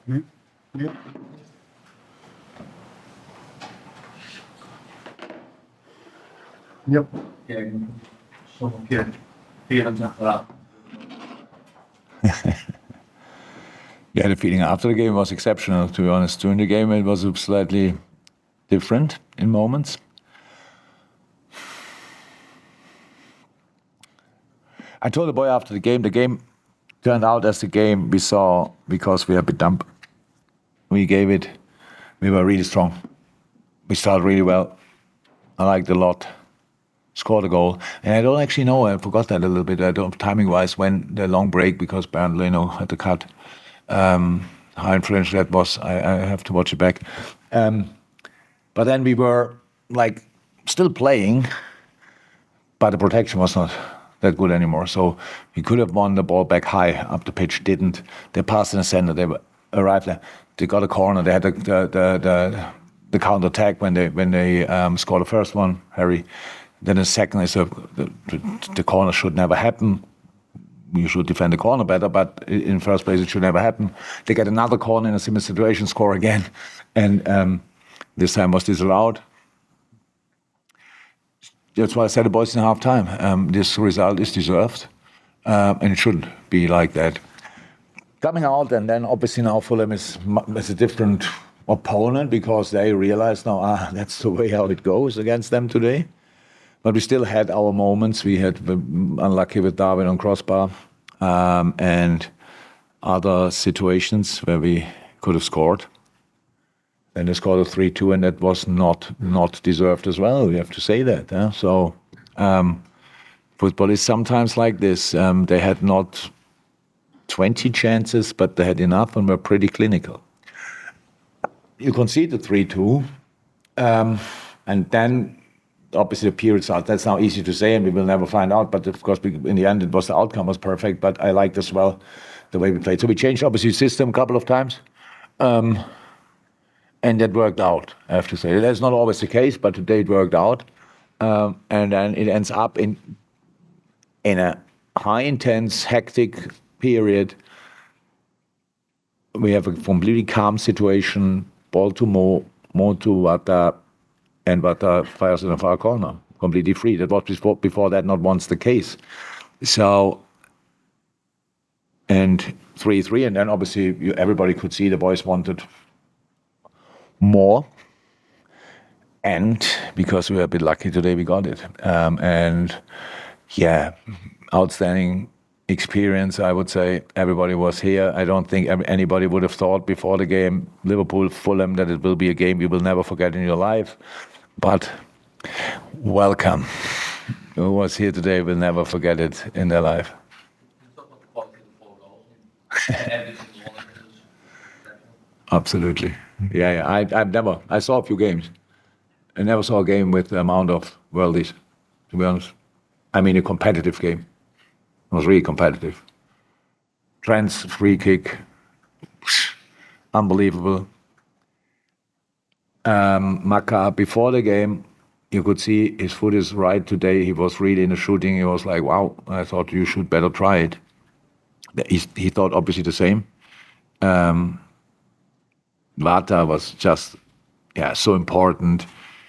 Ja. Ja. Yeah, the feeling after the game was exceptional, to be honest. During the game, it was slightly different in moments. I told the boy after the game turned out as the game we saw because we had been dumped. We were really strong. We started really well. I liked it a lot. Scored a goal. And I don't actually know, I forgot that a little bit, timing-wise, when the long break, because Bernd Leno had to cut. How influential that was, I have to watch it back. But then we were, still playing, but the protection was not that good anymore. So we could have won the ball back high up the pitch, didn't. They passed in the center, they arrived there. They got a corner, they had the counter-attack when they scored the first one, Harry. Then the second is the corner should never happen. You should defend the corner better, but in first place it should never happen. They get another corner in a similar situation, score again, and this time was disallowed. That's why I said the boys in half time. This result is deserved, and it shouldn't be like that. Coming out, and then obviously now Fulham is a different opponent because they realize now, that's the way how it goes against them today. But we still had our moments. We had unlucky with Darwin on crossbar and other situations where we could have scored. Then they scored a 3-2, and that was not deserved as well. We have to say that. So football is sometimes like this. They had not 20 chances, but they had enough and were pretty clinical. You conceded 3-2, and then obviously the period's out. That's now easy to say, and we will never find out. But of course, in the end, the outcome was perfect. But I liked as well the way we played. So we changed obviously system a couple of times, and that worked out. I have to say that's not always the case, but today it worked out, and then it ends up in a high intense, hectic period. We have a completely calm situation. Ball to Mo to Wata. And Wata fires in a far corner, completely free. That was before that not once the case. So, and 3-3, and then obviously everybody could see the boys wanted more. And because we were a bit lucky today, we got it. And yeah, outstanding experience, I would say. Everybody was here. I don't think anybody would have thought before the game, Liverpool, Fulham, that it will be a game you will never forget in your life. But welcome. Who was here today will never forget it in their life. Absolutely. Yeah. I saw a few games. I never saw a game with the amount of worldies, to be honest. I mean, a competitive game. It was really competitive. Trent's free kick, unbelievable. Maka, before the game, you could see his foot is right today. He was really in the shooting. He was like, wow, I thought you should better try it. He thought obviously the same. Vata was just, so important.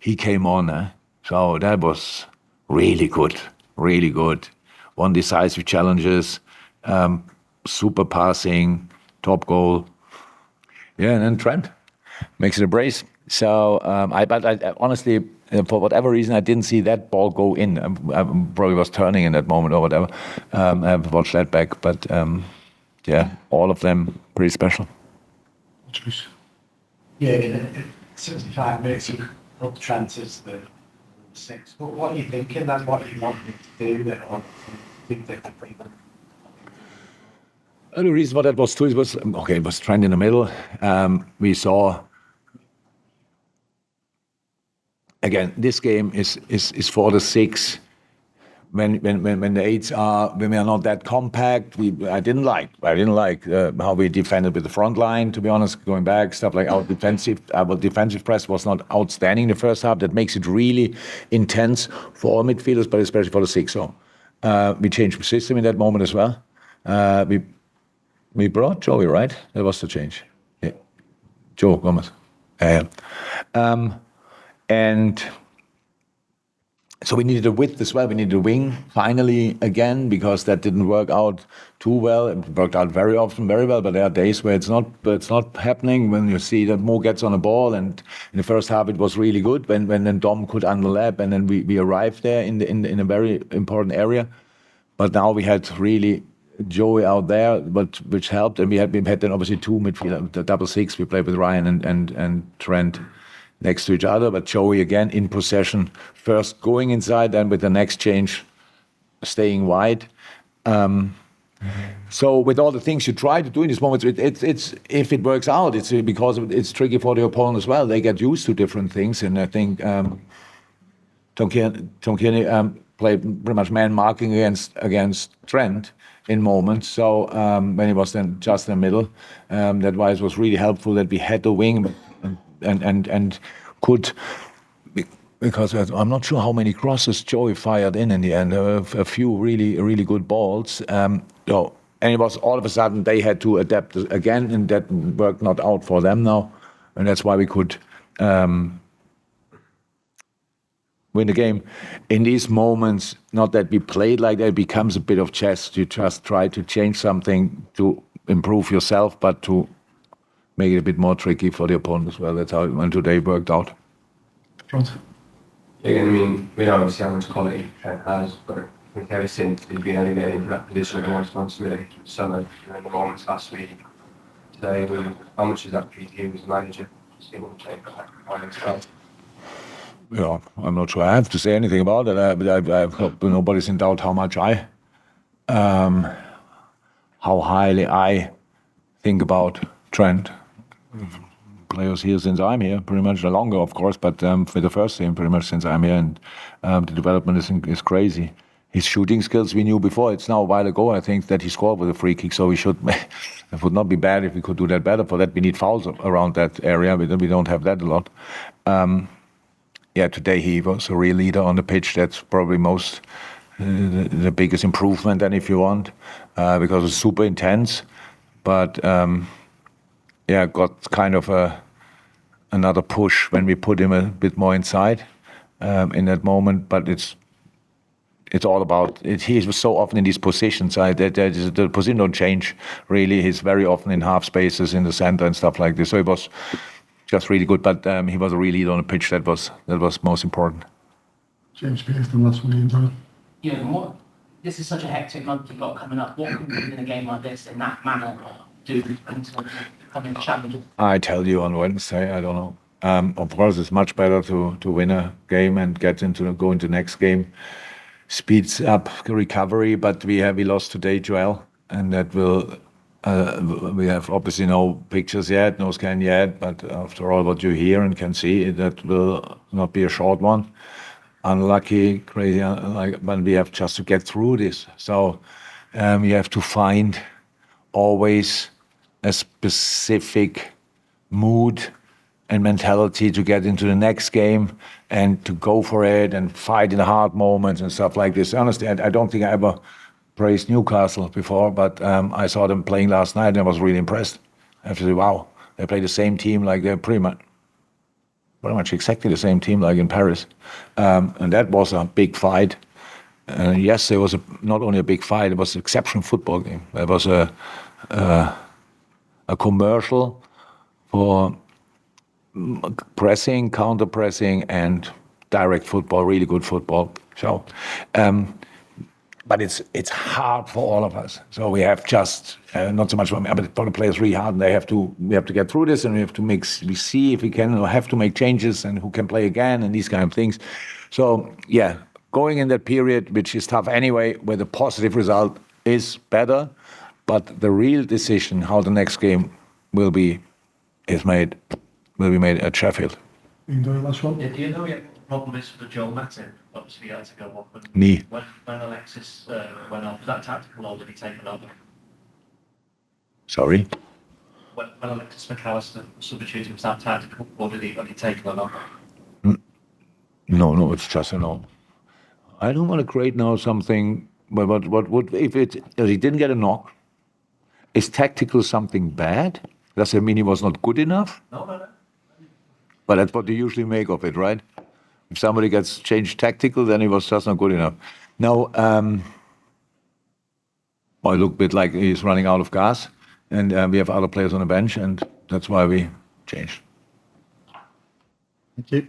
He came on, so that was really good, really good. Won decisive challenges, super passing, top goal. Yeah, and then Trent makes it a brace. So, but I honestly, for whatever reason, I didn't see that ball go in. I probably was turning in that moment or whatever. I have to watch that back, but all of them pretty special. Yeah, in 75 minutes, you put Trent as the 6. But what are you thinking? That's what you want him to do, that or think they could bring them? The reason for that was too, it was Trent in the middle. We saw, again, this game is for the 6. When the 8s are, when we are not that compact, I didn't like how we defended with the front line, to be honest, going back, stuff like our defensive press was not outstanding in the first half. That makes it really intense for all midfielders, but especially for the 6. So we changed the system in that moment as well. We brought Joey, right? That was the change. Joe Gomez. And so we needed a width as well. We needed a wing finally again, because that didn't work out too well. It worked out very often very well, but there are days where it's not happening. When you see that Mo gets on a ball, and in the first half it was really good when then Dom could underlap, and then we arrived there in a very important area. But now we had really Joey out there, which helped, and we had then obviously two midfield, the double six. We played with Ryan and Trent next to each other, but Joey again in possession, first going inside, then with the next change, staying wide. So with all the things you try to do in these moments, it's if it works out, it's because it's tricky for the opponent as well. They get used to different things, and I think Tom Kearney played pretty much man marking against Trent in moments. So when he was then just in the middle, that why it was really helpful that we had the wing and could, because I'm not sure how many crosses Joey fired in the end. A few really good balls. And it was all of a sudden they had to adapt again, and that worked not out for them now, and that's why we could win the game. In these moments, not that we played like that, it becomes a bit of chess. You just try to change something to improve yourself, but to make it a bit more tricky for the opponent as well. That's how it went today, worked out. Trent? Yeah, I mean, we know obviously how much quality Trent has, but I think ever since he's been elevated into that position of more responsibility, summer, in the moments last week, today, how much is that for you as a manager? Just able to take that point as well. Yeah, I'm not sure I have to say anything about it. I hope nobody's in doubt how much how highly I think about Trent. Players here since I'm here, pretty much longer, of course, but for the first team, pretty much since I'm here, and the development is crazy. His shooting skills we knew before. It's now a while ago, I think, that he scored with a free kick, so we should. It would not be bad if we could do that better. For that, we need fouls around that area. We don't have that a lot. Today he was a real leader on the pitch. That's probably the biggest improvement, then, if you want, because it's super intense, but. Got kind of another push when we put him a bit more inside in that moment. But it's all about it. He was so often in these positions. The position don't change really. He's very often in half spaces in the center and stuff like this. So it was just really good. But he was a real leader on the pitch. That was most important. James Pearce, the last one you enjoyed. Yeah, this is such a hectic month you've got coming up. What can you do in a game like this in that manner do until becoming challenging? I tell you on Wednesday, I don't know. Of course, it's much better to win a game and go into the next game. Speeds up the recovery, but we lost today, Joel, and that will. We have obviously no pictures yet, no scan yet, but after all what you hear and can see, that will not be a short one. Unlucky, crazy, but we have just to get through this. So we have to find always a specific mood and mentality to get into the next game and to go for it and fight in the hard moments and stuff like this. Honestly, I don't think I ever praised Newcastle before, but I saw them playing last night and I was really impressed. I have to say, wow, they play the same team, like they're pretty much exactly the same team like in Paris. And that was a big fight. Yes, it was not only a big fight, it was an exceptional football game. It was a commercial for pressing, counter-pressing, and direct football, really good football. So, but it's hard for all of us. So we have just not so much for me, but for the players really hard. And we have to get through this, and we see if we can or have to make changes and who can play again and these kind of things. So going in that period, which is tough anyway, where the positive result is better. But the real decision how the next game will be made at Sheffield. Enjoy the last one. Yeah, do you know what the problem is for Joel Matip? Obviously, he had to go off. And Knee. When Alexis went off, was that tactical or did he take it over? Sorry? When Alexis McAllister substituted, was that tactical or did he take it over? No, it's just a no. I don't want to create now something. But what would if he didn't get a knock? Is tactical something bad? Does that mean he was not good enough? No. But that's what you usually make of it, right? If somebody gets changed tactical, then he was just not good enough. No, well, it looked a bit like he's running out of gas, and we have other players on the bench, and that's why we changed. Thank you.